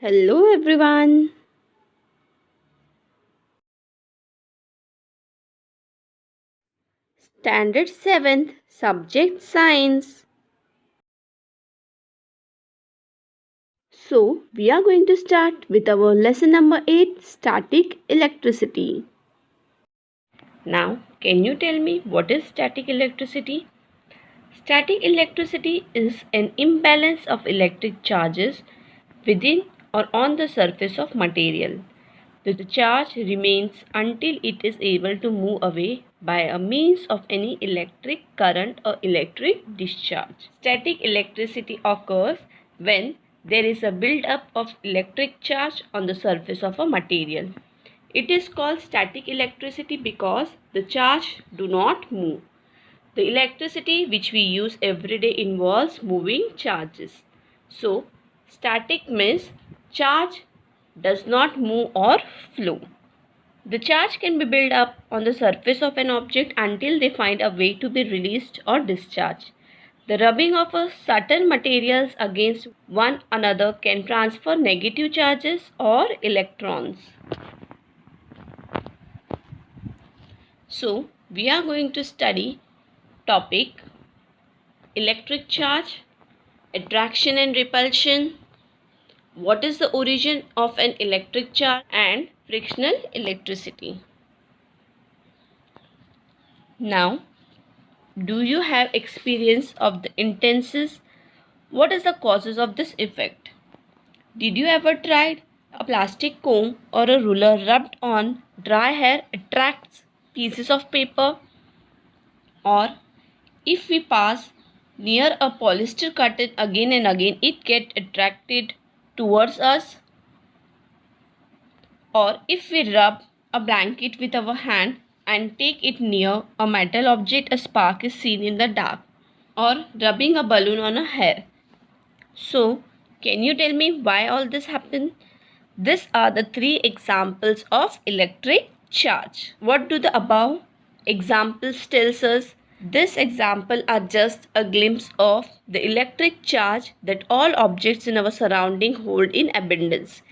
Hello everyone. Standard 7th Subject Science. So, we are going to start with our lesson number 8, Static Electricity. Now, can you tell me what is static electricity? Static electricity is an imbalance of electric charges within or on the surface of material. The charge remains until it is able to move away by a means of any electric current or electric discharge. Static electricity occurs when there is a build-up of electric charge on the surface of a material. It is called static electricity because the charge do not move. The electricity which we use every day involves moving charges. So, static means charge does not move or flow. The charge can be built up on the surface of an object until they find a way to be released or discharged. The rubbing of certain materials against one another can transfer negative charges or electrons. So, we are going to study topic electric charge, attraction and repulsion, what is the origin of an electric charge, and frictional electricity. Now, do you have experience of the intenses? What is the causes of this effect? Did you ever try a plastic comb or a ruler rubbed on dry hair attracts pieces of paper? Or if we pass near a polyester curtain again and again, it gets attracted towards us? Or if we rub a blanket with our hand and take it near a metal object, a spark is seen in the dark. Or rubbing a balloon on a hair. So, can you tell me why all this happened? These are the three examples of electric charge. What do the above examples tells us? This example are just a glimpse of the electric charge that all objects in our surrounding hold in abundance.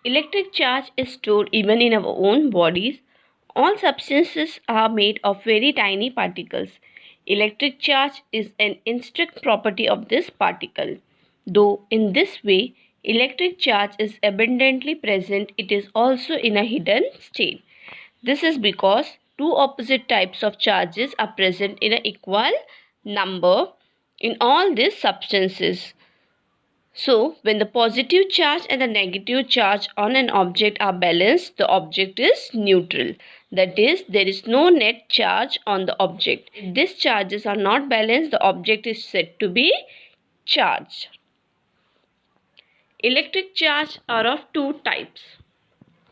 Electric charge is stored even in our own bodies. All substances are made of very tiny particles. Electric charge is an intrinsic property of this particle. Though in this way, electric charge is abundantly present, it is also in a hidden state. This is because two opposite types of charges are present in an equal number in all these substances. So, when the positive charge and the negative charge on an object are balanced, the object is neutral. That is, there is no net charge on the object. If these charges are not balanced, the object is said to be charged. Electric charge are of two types,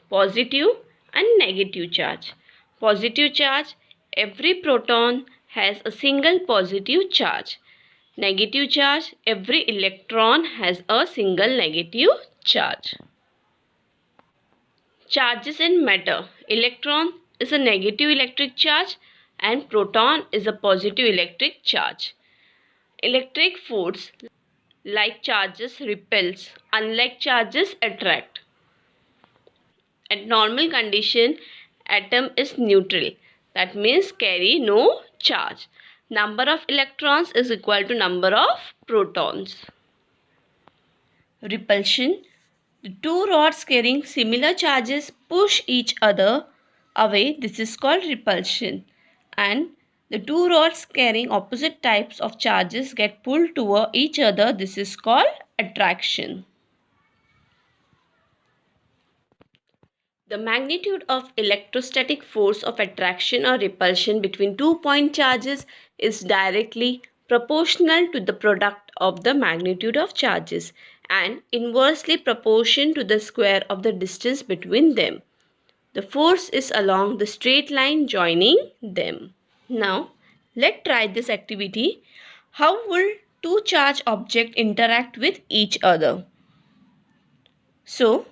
positive and negative charge. Positive charge, every proton has a single positive charge. Negative charge, every electron has a single negative charge. Charges in matter. Electron is a negative electric charge and proton is a positive electric charge. Electric force, like charges repels, unlike charges attract. At normal condition, atom is neutral. That means carry no charge. Number of electrons is equal to number of protons. Repulsion. The two rods carrying similar charges push each other away. This is called repulsion. And the two rods carrying opposite types of charges get pulled toward each other. This is called attraction. The magnitude of electrostatic force of attraction or repulsion between 2-point charges is directly proportional to the product of the magnitude of charges and inversely proportional to the square of the distance between them. The force is along the straight line joining them. Now, let's try this activity. How will two charged objects interact with each other? So,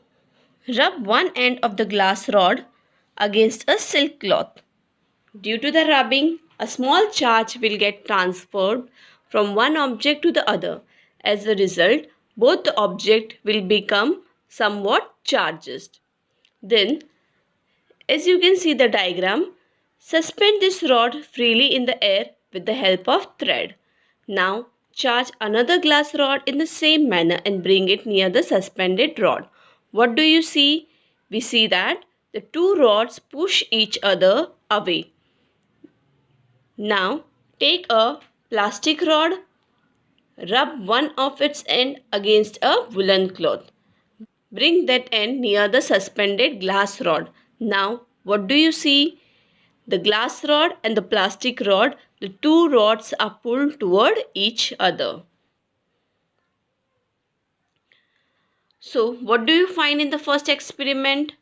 rub one end of the glass rod against a silk cloth. Due to the rubbing, a small charge will get transferred from one object to the other. As a result, both the objects will become somewhat charged. Then, as you can see the diagram, suspend this rod freely in the air with the help of thread. Now, charge another glass rod in the same manner and bring it near the suspended rod. What do you see? We see that the two rods push each other away. Now, take a plastic rod, rub one of its end against a woolen cloth. Bring that end near the suspended glass rod. Now, what do you see? The glass rod and the plastic rod, the two rods are pulled toward each other. So, what do you find in the first experiment?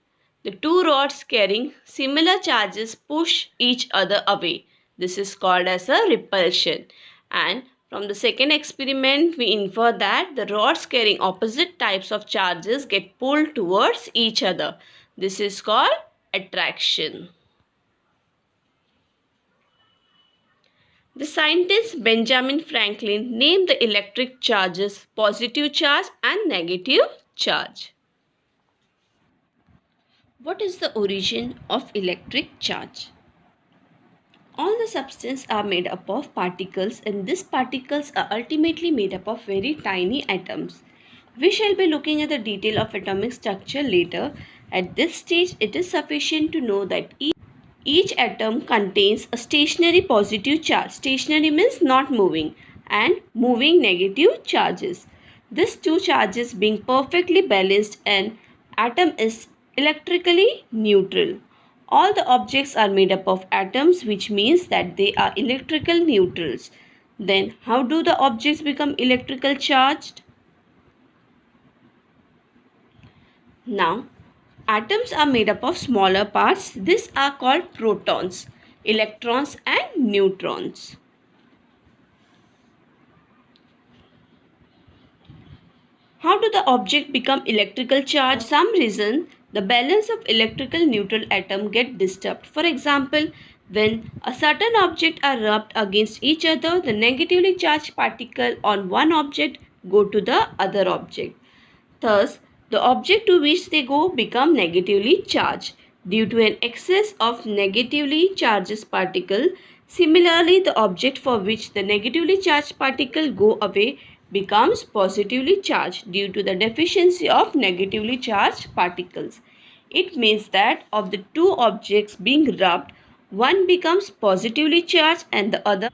The two rods carrying similar charges push each other away. This is called as a repulsion. And from the second experiment, we infer that the rods carrying opposite types of charges get pulled towards each other. This is called attraction. The scientist Benjamin Franklin named the electric charges positive charge and negative charge. What is the origin of electric charge? All the substances are made up of particles, and these particles are ultimately made up of very tiny atoms. We shall be looking at the detail of atomic structure later. At this stage, it is sufficient to know that each atom contains a stationary positive charge. Stationary means not moving, and moving negative charges. These two charges being perfectly balanced, an atom is electrically neutral. All the objects are made up of atoms, which means that they are electrical neutrals. Then how do the objects become electrical charged? Now, atoms are made up of smaller parts. These are called protons, electrons and neutrons. How do the object become electrical charge? For some reason, the balance of electrical neutral atom get disturbed. For example, when a certain object are rubbed against each other, the negatively charged particle on one object go to the other object. Thus, the object to which they go become negatively charged due to an excess of negatively charged particle. Similarly, the object for which the negatively charged particle go away becomes positively charged due to the deficiency of negatively charged particles. It means that of the two objects being rubbed, one becomes positively charged and the other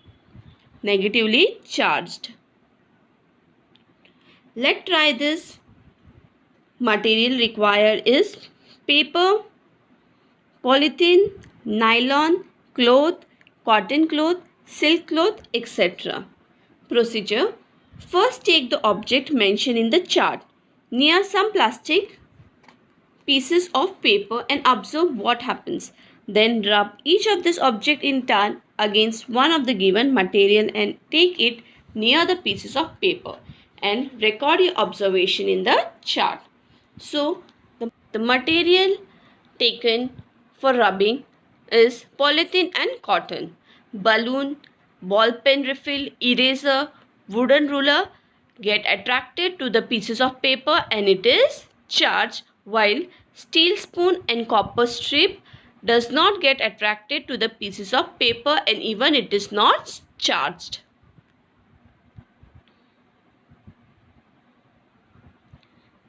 negatively charged. Let's try this. Material required is paper, polythene, nylon, cloth, cotton cloth, silk cloth, etc. Procedure. First, take the object mentioned in the chart near some plastic pieces of paper and observe what happens. Then rub each of this object in turn against one of the given material and take it near the pieces of paper and record your observation in the chart. So, the material taken for rubbing is polythene and cotton. Balloon, ball pen refill, eraser, wooden ruler get attracted to the pieces of paper and it is charged, while steel spoon and copper strip does not get attracted to the pieces of paper and even it is not charged.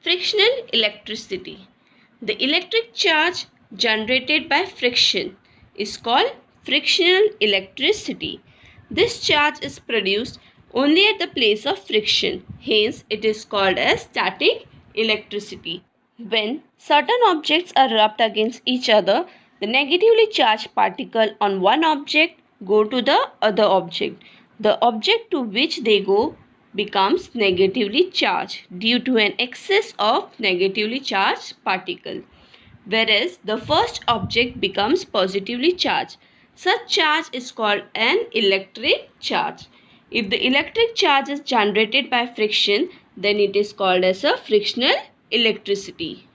Frictional electricity. The electric charge generated by friction is called frictional electricity. This charge is produced only at the place of friction. Hence, it is called as static electricity. When certain objects are rubbed against each other, the negatively charged particle on one object go to the other object. The object to which they go becomes negatively charged due to an excess of negatively charged particle, whereas the first object becomes positively charged. Such charge is called an electric charge. If the electric charge is generated by friction, then it is called as a frictional electricity.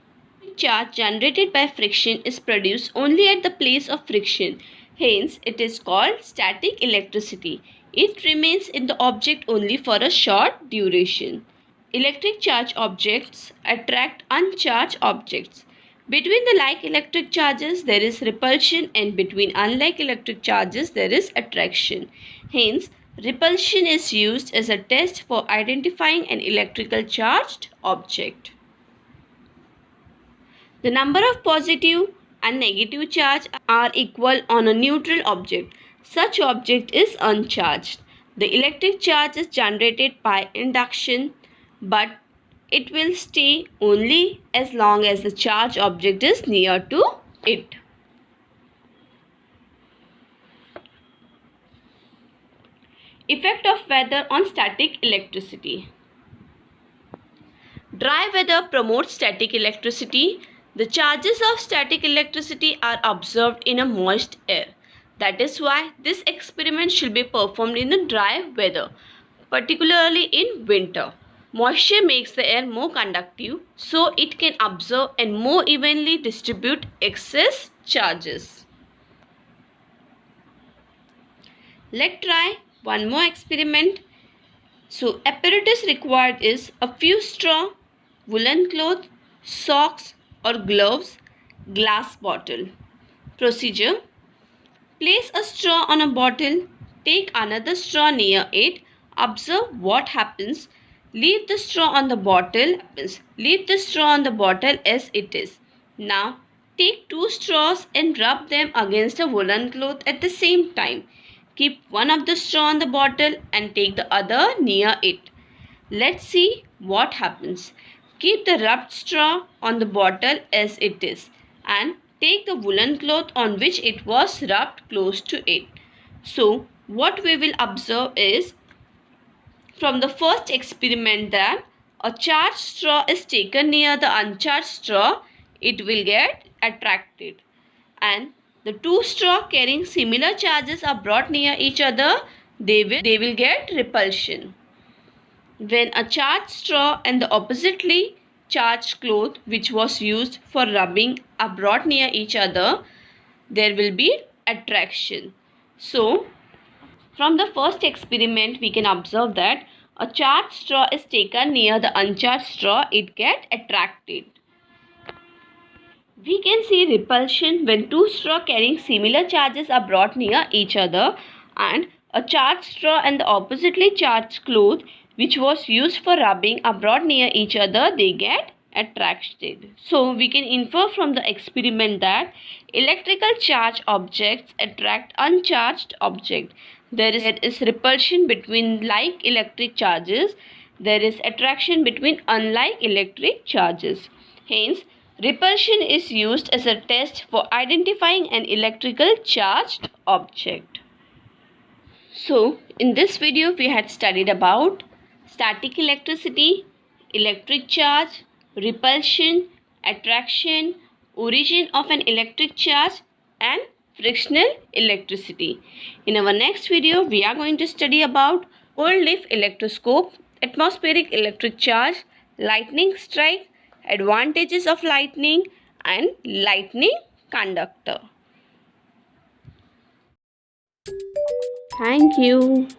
Charge generated by friction is produced only at the place of friction. Hence, it is called static electricity. It remains in the object only for a short duration. electric charge objects attract uncharged objects. Between the like electric charges, there is repulsion, and between unlike electric charges, there is attraction. Hence, repulsion is used as a test for identifying an electrical charged object. The number of positive and negative charge are equal on a neutral object. Such object is uncharged. The electric charge is generated by induction, but it will stay only as long as the charged object is near to it. Effect of weather on static electricity. Dry weather promotes static electricity. The charges of static electricity are observed in a moist air. That is why this experiment should be performed in a dry weather, particularly in winter. Moisture makes the air more conductive, so it can absorb and more evenly distribute excess charges. Let's try one more experiment. So, apparatus required is a few straw, woolen cloth, socks or gloves, glass bottle. Procedure: place a straw on a bottle, take another straw near it, observe what happens, leave the straw on the bottle, as it is. Now, take two straws and rub them against a woolen cloth at the same time. Keep one of the straw on the bottle and take the other near it. Let's see what happens. Keep the rubbed straw on the bottle as it is and take the woolen cloth on which it was rubbed close to it. So, what we will observe is from the first experiment that a charged straw is taken near the uncharged straw, it will get attracted, and the two straws carrying similar charges are brought near each other, they will get repulsion. When a charged straw and the oppositely charged cloth which was used for rubbing are brought near each other, there will be attraction. So, from the first experiment we can observe that a charged straw is taken near the uncharged straw, it gets attracted. We can see repulsion when two straws carrying similar charges are brought near each other, and a charged straw and the oppositely charged cloth which was used for rubbing are brought near each other, they get attracted. So we can infer from the experiment that electrical charged objects attract uncharged objects. There is repulsion between like electric charges. There is attraction between unlike electric charges. Hence, repulsion is used as a test for identifying an electrical charged object. So, in this video we had studied about static electricity, electric charge, repulsion, attraction, origin of an electric charge, and frictional electricity. In our next video we are going to study about gold leaf electroscope, atmospheric electric charge, lightning strike, advantages of lightning, and lightning conductor. Thank you.